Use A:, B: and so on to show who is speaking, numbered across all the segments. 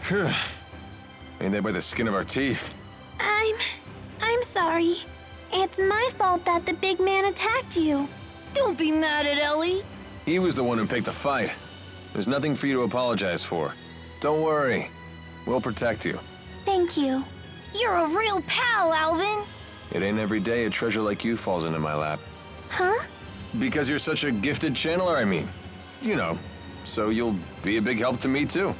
A: Phew. Ain't that by the skin of our teeth?
B: I'm sorry. It's my fault that the big man attacked you.
C: Don't be mad at Ellie.
A: He was the one who picked the fight. There's nothing for you to apologize for. Don't worry. We'll protect you.
B: Thank you.
C: You're a real pal, Alvin.
A: It ain't every day a treasure like you falls into my lap.
B: Huh?
A: Because you're such a gifted channeler, I mean. You know, so you'll be a big help to me too.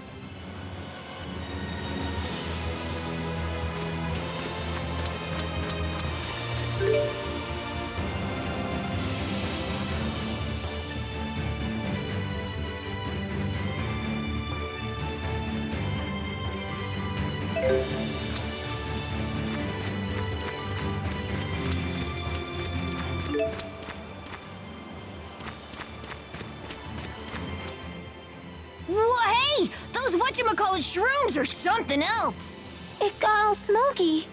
C: Hey! Those whatchamacallit shrooms are something else!
B: It got all smoky.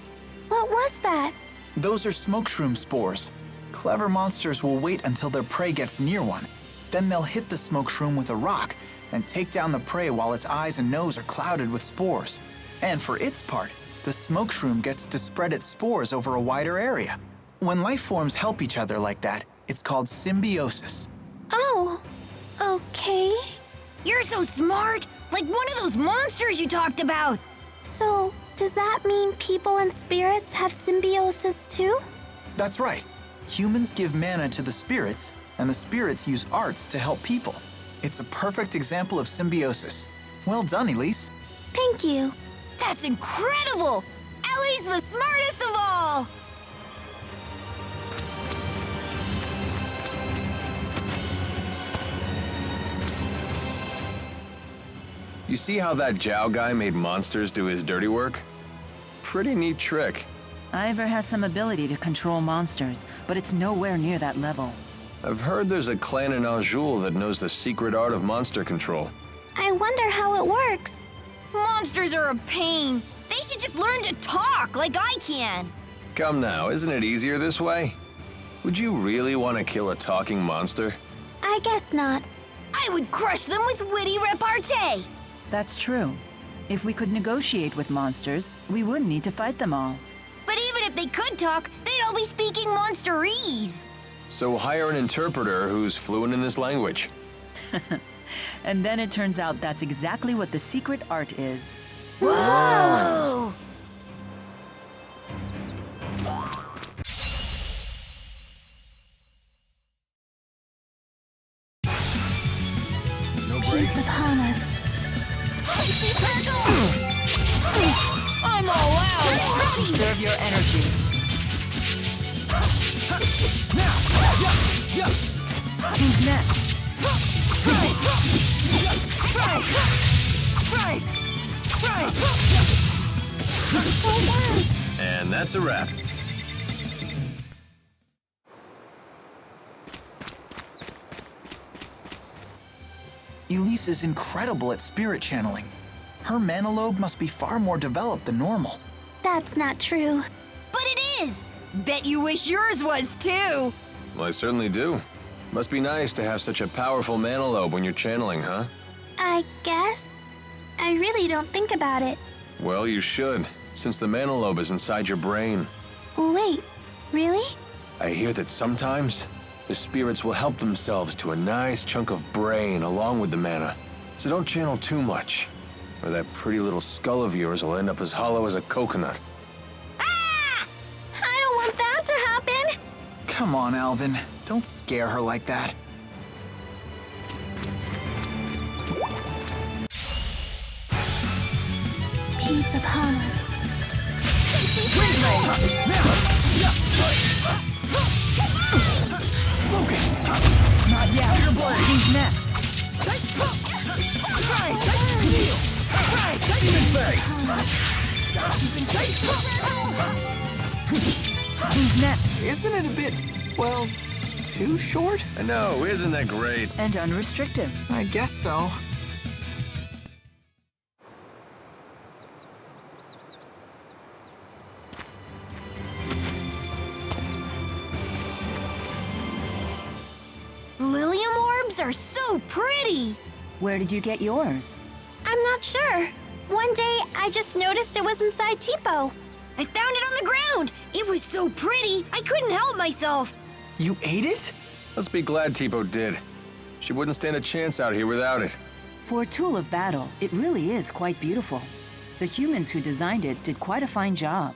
B: What was that?
D: Those are smoke shroom spores. Clever monsters will wait until their prey gets near one. Then they'll hit the smoke shroom with a rock and take down the prey while its eyes and nose are clouded with spores. And for its part, the smoke shroom gets to spread its spores over a wider area. When life forms help each other like that, it's called symbiosis.
B: Oh, okay.
C: You're so smart! Like one of those monsters you talked about!
B: So, does that mean people and spirits have symbiosis too?
D: That's right. Humans give mana to the spirits, and the spirits use arts to help people. It's a perfect example of symbiosis. Well done, Elise.
B: Thank you.
C: That's incredible! Ellie's the smartest of all!
A: You see how that Zhao guy made monsters do his dirty work? Pretty neat trick.
E: Ivor has some ability to control monsters, but it's nowhere near that level.
A: I've heard there's a clan in Anjou that knows the secret art of monster control.
B: I wonder how it works.
C: Monsters are a pain. They should just learn to talk like I can.
A: Come now, isn't it easier this way? Would you really want to kill a talking monster?
B: I guess not.
C: I would crush them with witty repartee.
E: That's true. If we could negotiate with monsters, we wouldn't need to fight them all.
C: But even if they could talk, they'd all be speaking monsterese.
A: So hire an interpreter who's fluent in this language.
E: And then it turns out that's exactly what the secret art is.
C: Whoa!
B: Peace upon us.
C: I'm all out!
E: Conserve your energy. Who's next?
A: And that's a wrap.
D: Elise is incredible at spirit channeling. Her mana lobe must be far more developed than normal.
B: That's not true.
C: But it is! Bet you wish yours was too!
A: Well, I certainly do. Must be nice to have such a powerful mana lobe when you're channeling, huh?
B: I guess. I really don't think about it.
A: Well, you should, since the mana lobe is inside your brain.
B: Wait, really?
A: I hear that sometimes the spirits will help themselves to a nice chunk of brain along with the mana. So don't channel too much, or that pretty little skull of yours will end up as hollow as a coconut.
B: I don't want that to happen.
D: Come on, Alvin. Don't scare her like that.
B: Peace upon us.
E: Not yet. Who's next? Who's next?
D: Isn't it a bit, well, too short?
A: I know, isn't that great?
E: And unrestricted.
D: I guess so.
C: Lilium orbs are so pretty!
E: Where did you get yours?
B: I'm not sure. One day, I just noticed it was inside Tipo.
C: I found it on the ground! It was so pretty, I couldn't help myself!
D: You ate it?
A: Let's be glad Tipo did. She wouldn't stand a chance out here without it.
E: For a tool of battle, it really is quite beautiful. The humans who designed it did quite a fine job.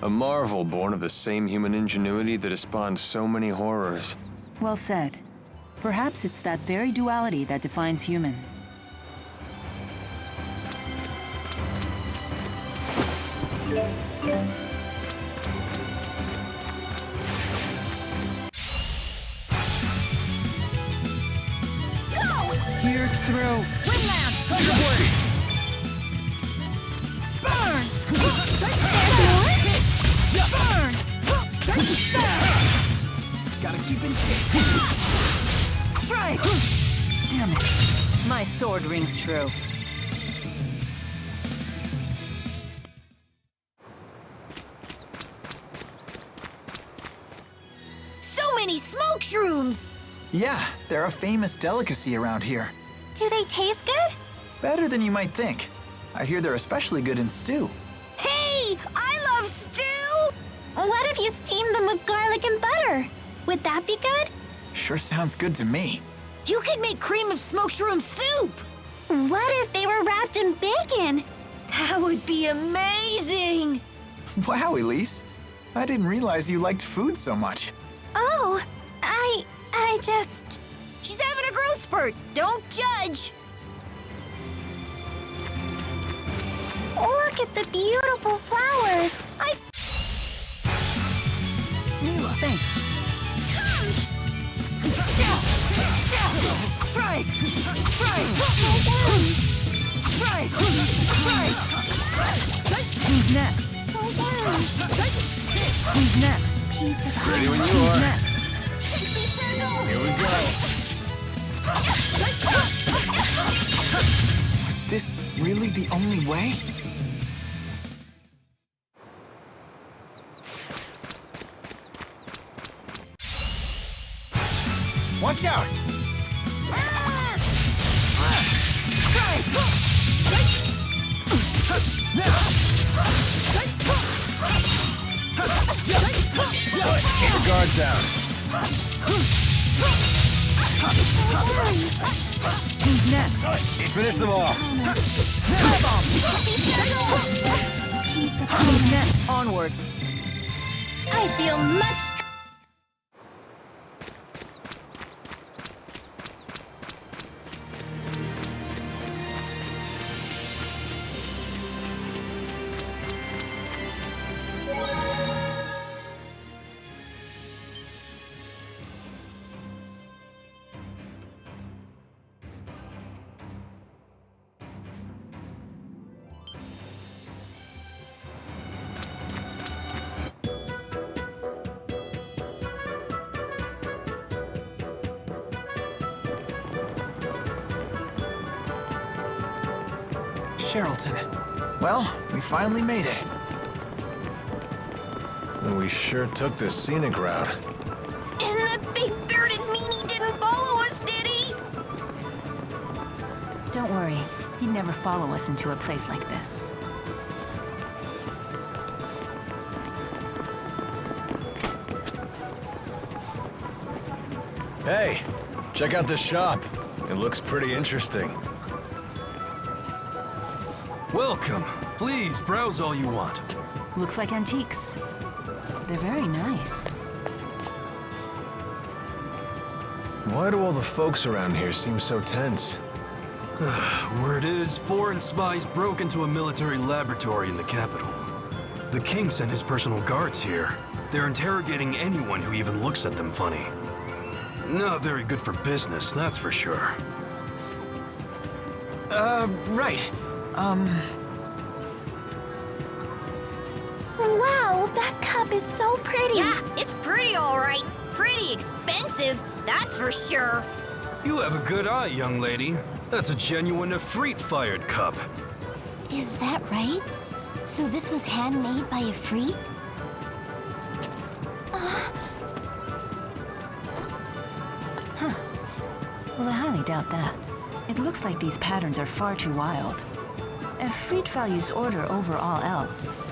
A: A marvel born of the same human ingenuity that has spawned so many horrors.
E: Well said. Perhaps it's that very duality that defines humans. Pierce through.
C: Windland! Burn! Burn!
D: Gotta keep in
C: Strike!
E: Damn it. My sword rings true.
C: So many smoke shrooms!
D: Yeah, they're a famous delicacy around here.
B: Do they taste good?
D: Better than you might think. I hear they're especially good in stew.
C: Hey! I love stew!
B: What if you steamed them with garlic and butter? Would that be good?
D: Sure sounds good to me.
C: You could make cream of smoke shroom soup!
B: What if they were wrapped in bacon?
C: That would be amazing!
D: Wow, Elise. I didn't realize you liked food so much.
B: Oh, I just...
C: She's having a growth spurt! Don't judge!
B: Look at the beautiful flowers.
D: Milla,
E: Thanks.
C: Strike! Strike! Strike! Strike!
E: Who's next? Who's next?
B: Peace upon
A: Ready when
B: us.
A: you
E: Who's
A: are.
E: next?
A: Here we go.
D: was this really the only way? Watch out!
A: Keep the guards down.
E: Who's next?
A: Finish them off.
E: Who's next? Onward.
B: I feel much...
D: Sherrilton. Well, we finally made it.
A: We sure took the scenic route.
C: And that big bearded meanie didn't follow us, did he?
E: Don't worry, he'd never follow us into a place like this.
A: Hey, check out this shop. It looks pretty interesting.
F: Welcome. Please browse all you want.
E: Looks like antiques. They're very nice.
A: Why do all the folks around here seem so tense?
F: Word is, foreign spies broke into a military laboratory in the capital. The king sent his personal guards here. They're interrogating anyone who even looks at them funny. Not very good for business, that's for sure.
D: Right.
B: Wow, that cup is so pretty.
C: Yeah, it's pretty all right. Pretty expensive, that's for sure.
F: You have a good eye, young lady. That's a genuine Efreet-fired cup.
B: Is that right? So this was handmade by Efreet?
E: Well, I highly doubt that. It looks like these patterns are far too wild. Efreet values order over all else.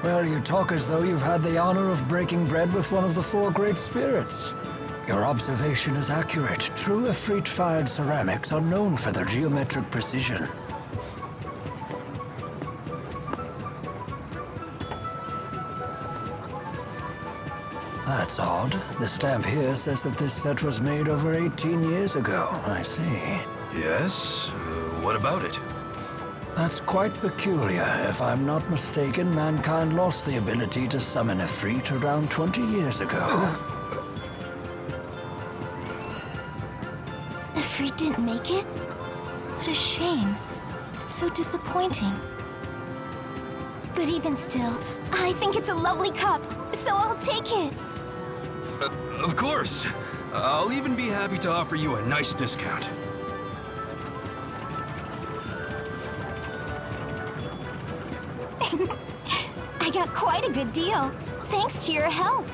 G: Well, you talk as though you've had the honor of breaking bread with one of the four great spirits. Your observation is accurate. True Efreet-fired ceramics are known for their geometric precision. That's odd. The stamp here says that this set was made over 18 years ago. I see.
F: Yes? What about it?
G: That's quite peculiar. If I'm not mistaken, mankind lost the ability to summon Efreet around 20 years ago.
B: Efreet didn't make it? What a shame. It's so disappointing. But even still, I think it's a lovely cup, so I'll take it.
F: Of course. I'll even be happy to offer you a nice discount.
B: I got quite a good deal, thanks to your help.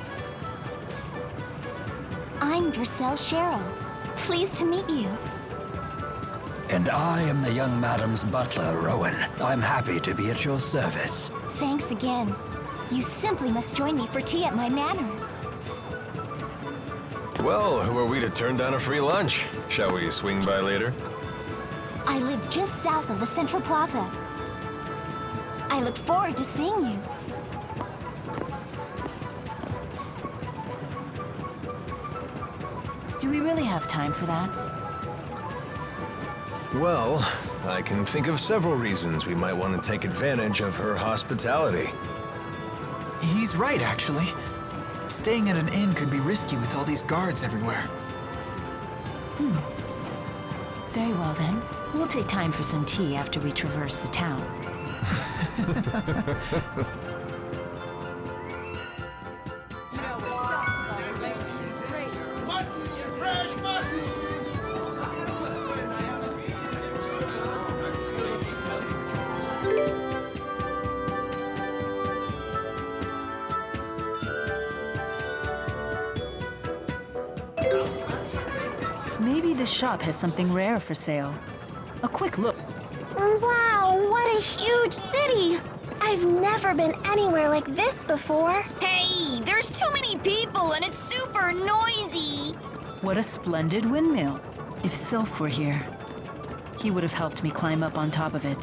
B: I'm Drissel Cheryl. Pleased to meet you.
G: And I am the young madam's butler, Rowan. I'm happy to be at your service.
B: Thanks again. You simply must join me for tea at my manor.
A: Well, who are we to turn down a free lunch? Shall we swing by later?
B: I live just south of the Central Plaza. I look forward to seeing you.
E: Do we really have time for that?
A: Well, I can think of several reasons we might want to take advantage of her hospitality.
D: He's right, actually. Staying at an inn could be risky with all these guards everywhere.
E: Very well then. We'll take time for some tea after we traverse the town. Maybe this shop has something rare for sale. A quick look.
B: Wow, what a huge city! I've never been anywhere like this before.
C: Hey, there's too many people and it's super noisy.
E: What a splendid windmill. If Sylph were here, he would have helped me climb up on top of it.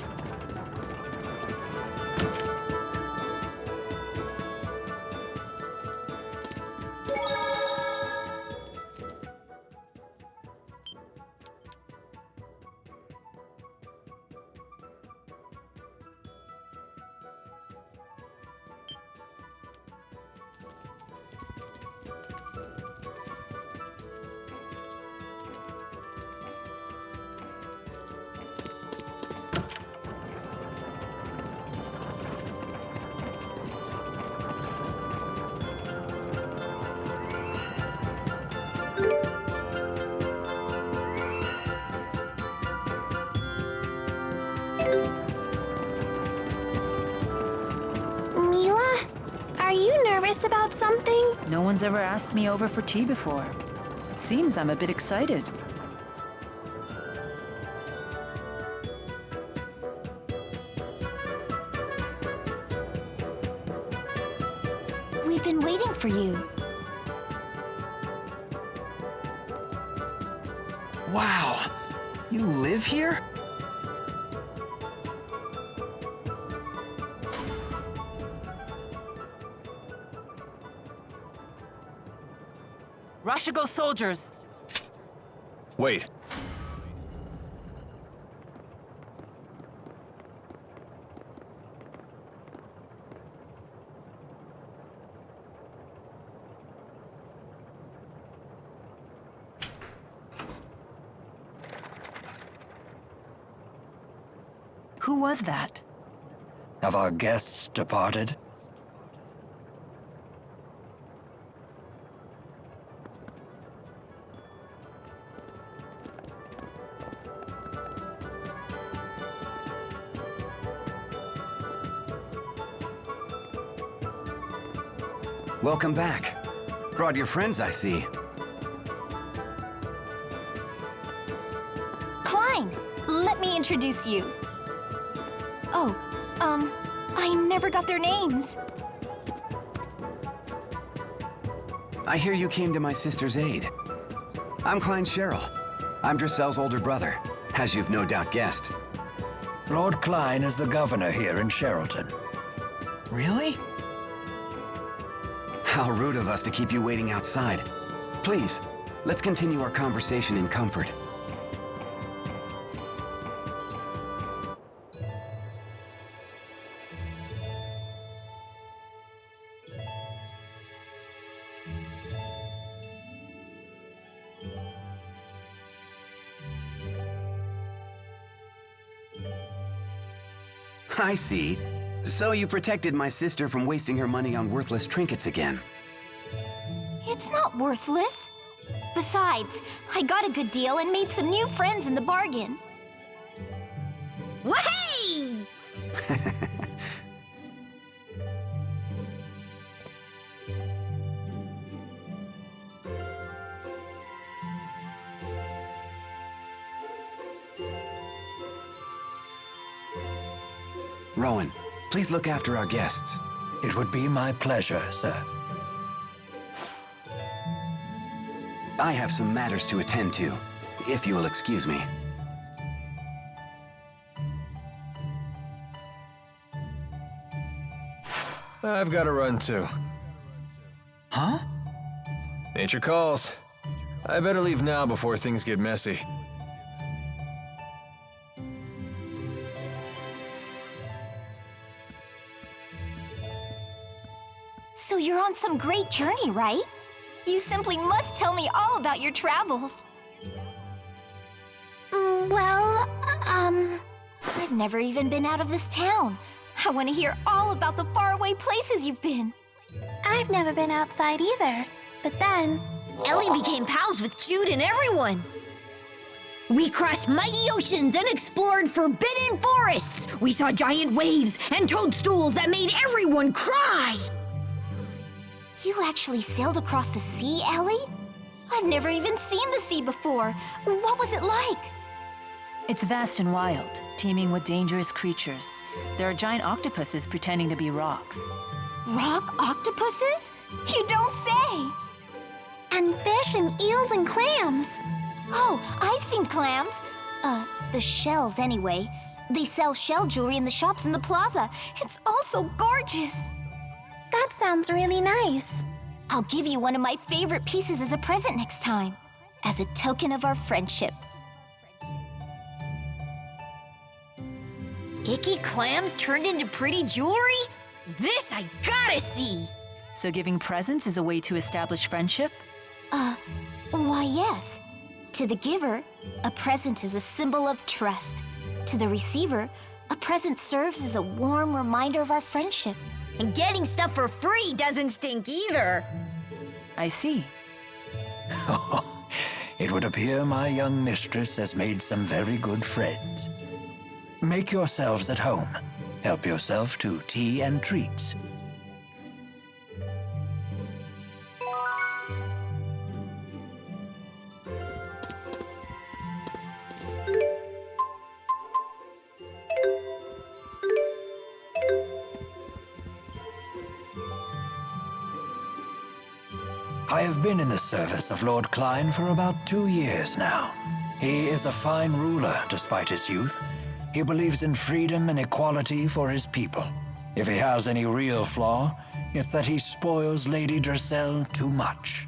B: about something?
E: No one's ever asked me over for tea before. It seems I'm a bit excited.
B: We've been waiting for you.
D: Wow! You live here?
E: Rashigo soldiers!
A: Wait.
E: Who was that?
G: Have our guests departed?
H: Welcome back. Brought your friends, I see.
B: Klein, let me introduce you. Oh, I never got their names.
H: I hear you came to my sister's aid. I'm Klein Cheryl. I'm Drissel's older brother, as you've no doubt guessed.
G: Lord Klein is the governor here in Sherrilton.
D: Really?
H: How rude of us to keep you waiting outside. Please, let's continue our conversation in comfort. I see. So you protected my sister from wasting her money on worthless trinkets again.
B: It's not worthless. Besides, I got a good deal and made some new friends in the bargain.
C: Wahey!
H: Rowan, please look after our guests.
G: It would be my pleasure, sir.
H: I have some matters to attend to, if you will excuse me.
A: I've got to run too.
D: Huh?
A: Nature calls. I better leave now before things get messy.
B: So you're on some great journey, right? You simply must tell me all about your travels. I've never even been out of this town. I want to hear all about the faraway places you've been.
I: I've never been outside either, but then...
C: Ellie became pals with Jude and everyone. We crossed mighty oceans and explored forbidden forests. We saw giant waves and toadstools that made everyone cry.
B: You actually sailed across the sea, Ellie? I've never even seen the sea before. What was it like?
E: It's vast and wild, teeming with dangerous creatures. There are giant octopuses pretending to be rocks.
B: Rock octopuses? You don't say!
I: And fish and eels and clams.
B: Oh, I've seen clams. The shells anyway. They sell shell jewelry in the shops in the plaza. It's all so gorgeous.
I: That sounds really nice.
B: I'll give you one of my favorite pieces as a present next time, as a token of our friendship.
C: Icky clams turned into pretty jewelry? This I gotta see!
E: So giving presents is a way to establish friendship?
B: Why, yes. To the giver, a present is a symbol of trust. To the receiver, a present serves as a warm reminder of our friendship.
C: And getting stuff for free doesn't stink either.
E: I see.
G: It would appear my young mistress has made some very good friends. Make yourselves at home. Help yourself to tea and treats. I have been in the service of Lord Klein for about 2 years now. He is a fine ruler despite his youth. He believes in freedom and equality for his people. If he has any real flaw, it's that he spoils Lady Dressel too much.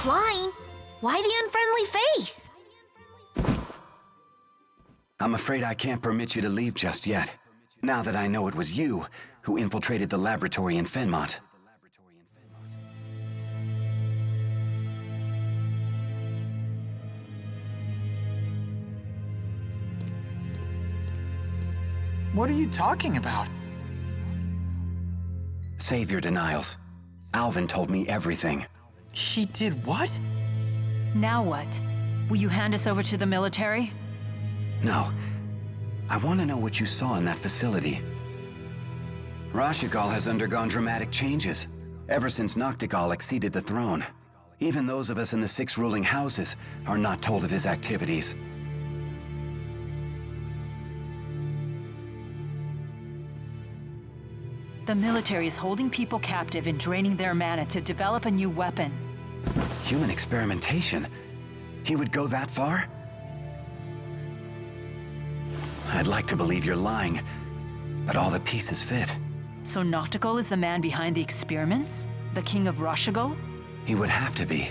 C: Klein, why the unfriendly face?
H: I'm afraid I can't permit you to leave just yet, now that I know it was you who infiltrated the laboratory in Fenmont.
D: What are you talking about?
H: Save your denials. Alvin told me everything.
D: He did what?
E: Now what? Will you hand us over to the military?
H: No. I want to know what you saw in that facility. Rashigal has undergone dramatic changes, ever since Noctigal acceded the throne. Even those of us in the 6 ruling houses are not told of his activities.
E: The military is holding people captive and draining their mana to develop a new weapon.
H: Human experimentation? He would go that far? I'd like to believe you're lying, but all the pieces fit.
E: So Noctigal is the man behind the experiments? The king of Rashigal?
H: He would have to be.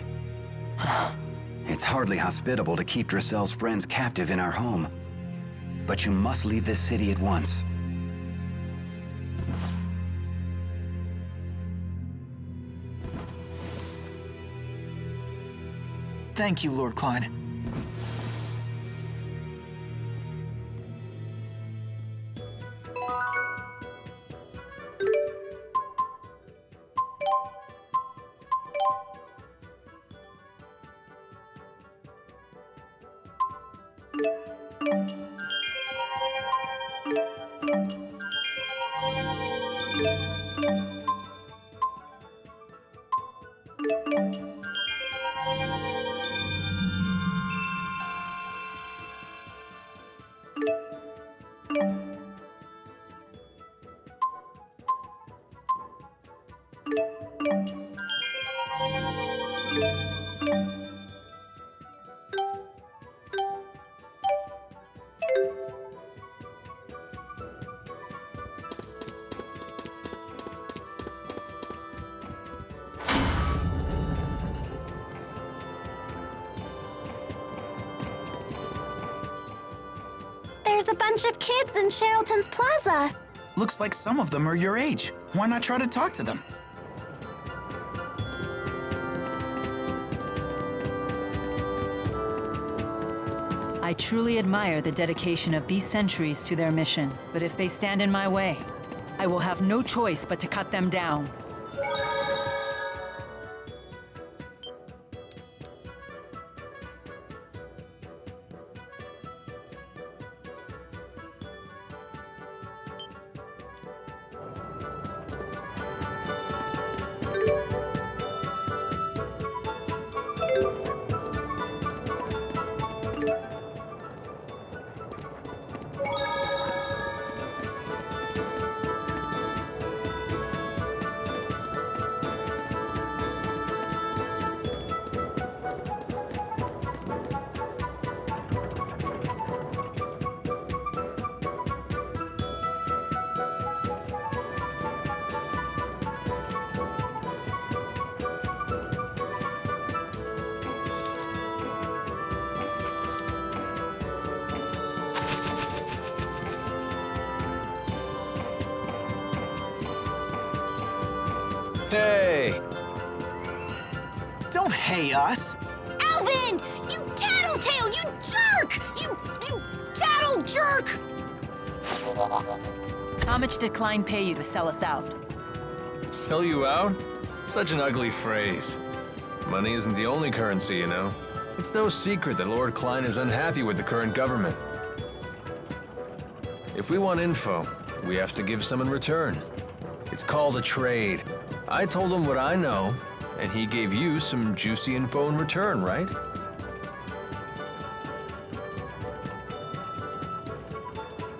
H: It's hardly hospitable to keep Dressel's friends captive in our home. But you must leave this city at once.
D: Thank you, Lord Klein.
I: There's a bunch of kids in Cherylton's Plaza.
D: Looks like some of them are your age. Why not try to talk to them?
E: I truly admire the dedication of these sentries to their mission, but if they stand in my way, I will have no choice but to cut them down.
A: Hey!
D: Don't hey us!
C: Alvin! You tattletale! You jerk! You tattle jerk!
E: How much did Klein pay you to sell us out?
A: Sell you out? Such an ugly phrase. Money isn't the only currency, you know. It's no secret that Lord Klein is unhappy with the current government. If we want info, we have to give some in return. It's called a trade. I told him what I know, and he gave you some juicy info in return, right?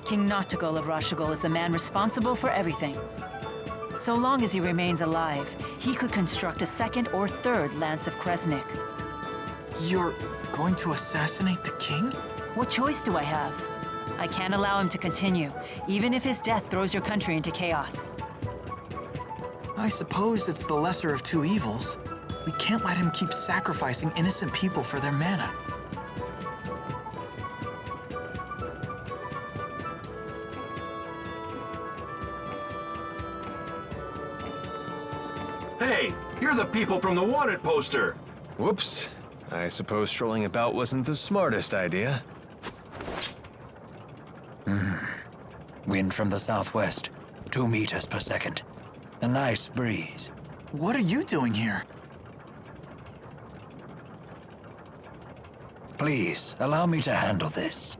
E: King Noctigol of Rashigol is the man responsible for everything. So long as he remains alive, he could construct a second or third Lance of Kresnik.
D: You're going to assassinate the king?
E: What choice do I have? I can't allow him to continue, even if his death throws your country into chaos.
D: I suppose it's the lesser of two evils. We can't let him keep sacrificing innocent people for their mana.
J: Hey, you're the people from the wanted poster.
A: Whoops. I suppose strolling about wasn't the smartest idea.
G: Wind from the southwest, 2 meters per second. A nice breeze.
D: What are you doing here?
G: Please, allow me to handle this.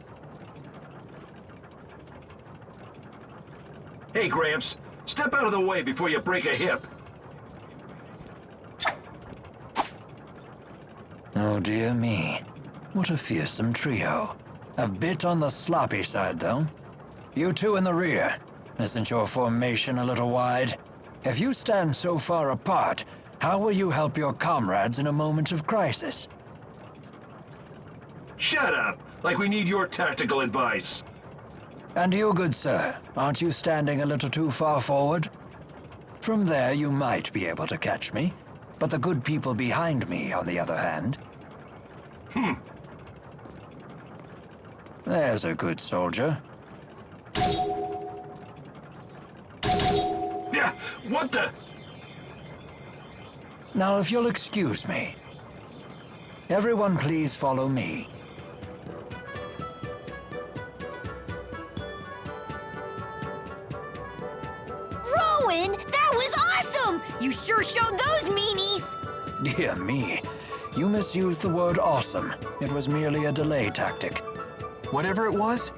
J: Hey, Gramps, step out of the way before you break a hip.
G: Oh dear me. What a fearsome trio. A bit on the sloppy side, though. You two in the rear. Isn't your formation a little wide? If you stand so far apart, how will you help your comrades in a moment of crisis?
J: Shut up, like we need your tactical advice.
G: And you, good sir, aren't you standing a little too far forward? From there, you might be able to catch me, but the good people behind me, on the other hand... There's a good soldier.
J: Yeah, what the?
G: Now, if you'll excuse me. Everyone please follow me.
C: Rowan, that was awesome! You sure showed those meanies!
G: Dear me, you misused the word awesome. It was merely a delay tactic.
D: Whatever it was,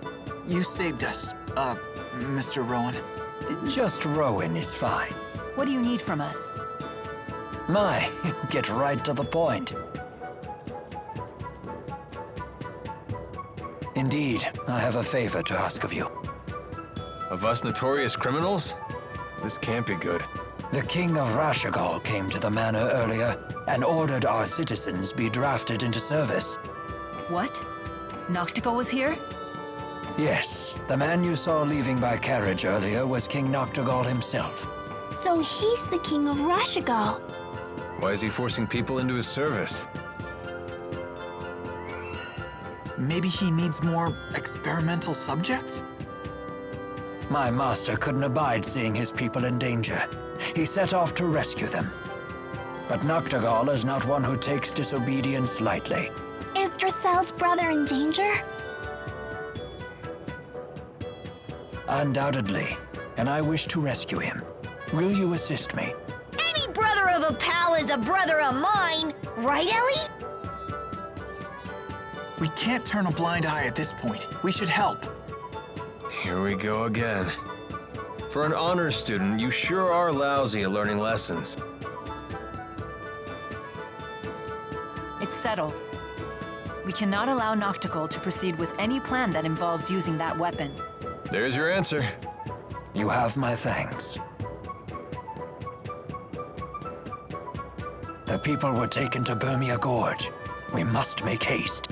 D: you saved us, Mr. Rowan.
G: Just Rowan is fine.
E: What do you need from us?
G: My, get right to the point. Indeed, I have a favor to ask of you.
A: Of us notorious criminals? This can't be good.
G: The King of Rashigol came to the manor earlier and ordered our citizens be drafted into service.
E: What? Noctigol was here?
G: Yes, the man you saw leaving by carriage earlier was King Noctigol himself.
I: So he's the king of Rashigol.
A: Why is he forcing people into his service?
D: Maybe he needs more experimental subjects?
G: My master couldn't abide seeing his people in danger. He set off to rescue them. But Noctigol is not one who takes disobedience lightly.
I: Is Dracel's brother in danger?
G: Undoubtedly, and I wish to rescue him. Will you assist me?
C: Any brother of a pal is a brother of mine, right, Ellie?
D: We can't turn a blind eye at this point. We should help.
A: Here we go again. For an honors student, you sure are lousy at learning lessons.
E: It's settled. We cannot allow Noctigol to proceed with any plan that involves using that weapon.
A: There's your answer.
G: You have my thanks. The people were taken to Burmia Gorge. We must make haste.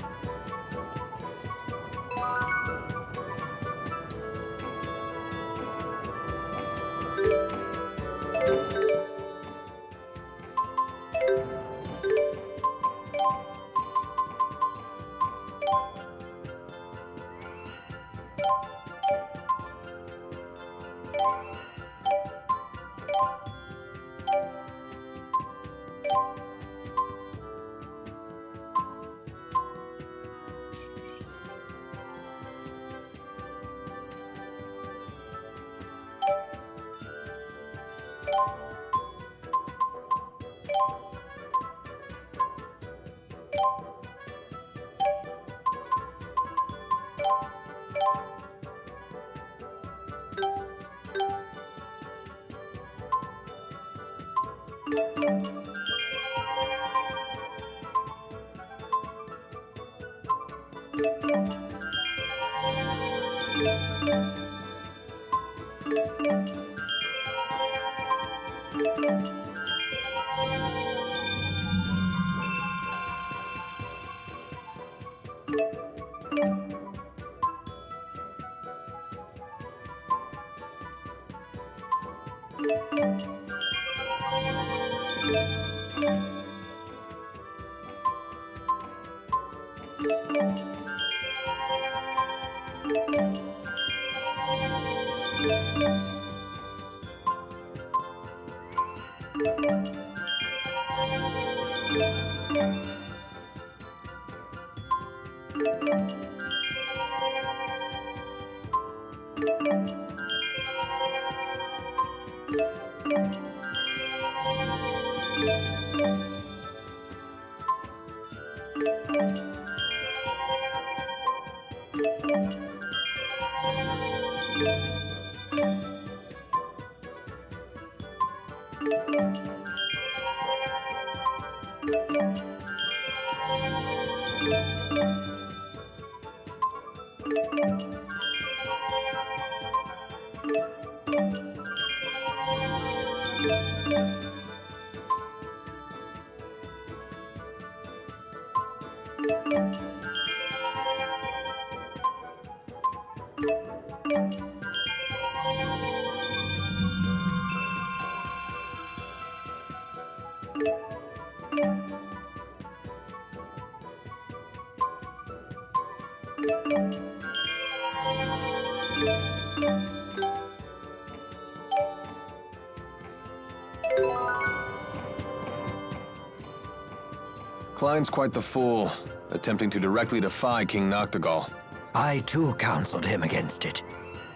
A: Klein's quite the fool, attempting to directly defy King Noctigal.
G: I too counseled him against it.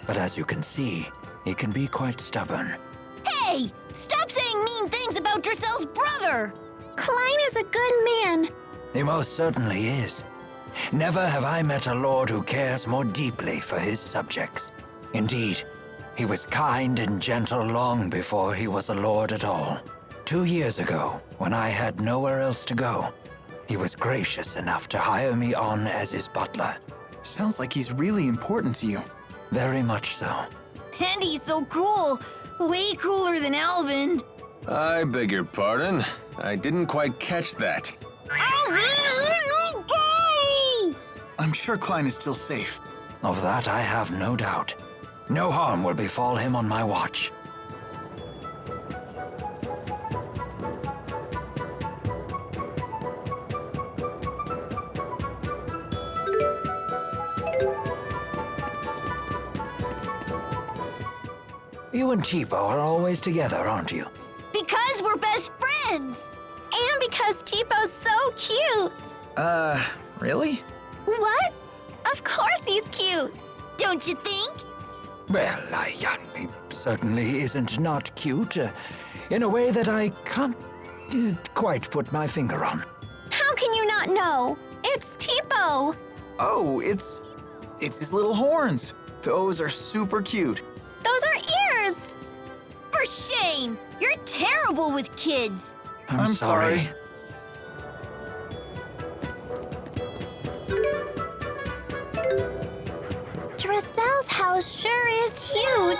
G: But as you can see, he can be quite stubborn.
C: Hey! Stop saying mean things about Drissel's brother!
I: Klein is a good man.
G: He most certainly is. Never have I met a lord who cares more deeply for his subjects. Indeed, he was kind and gentle long before he was a lord at all. 2 years ago, when I had nowhere else to go, he was gracious enough to hire me on as his butler.
D: Sounds like he's really important to you.
G: Very much so.
C: And he's so cool! Way cooler than Alvin.
A: I beg your pardon. I didn't quite catch that.
D: I'm sure Klein is still safe.
G: Of that I have no doubt. No harm will befall him on my watch. You and Cheapo are always together, aren't you?
C: Because we're best friends!
I: And because Cheapo's so cute.
D: Really?
I: What? Of course he's cute.
C: Don't you think?
G: Well, he certainly isn't not cute, in a way that I can't quite put my finger on.
I: How can you not know? It's Cheapo.
D: Oh, it's his little horns. Those are super cute.
I: Those are ears.
C: For shame! You're terrible with kids!
D: I'm sorry.
I: Drissel's house sure is huge.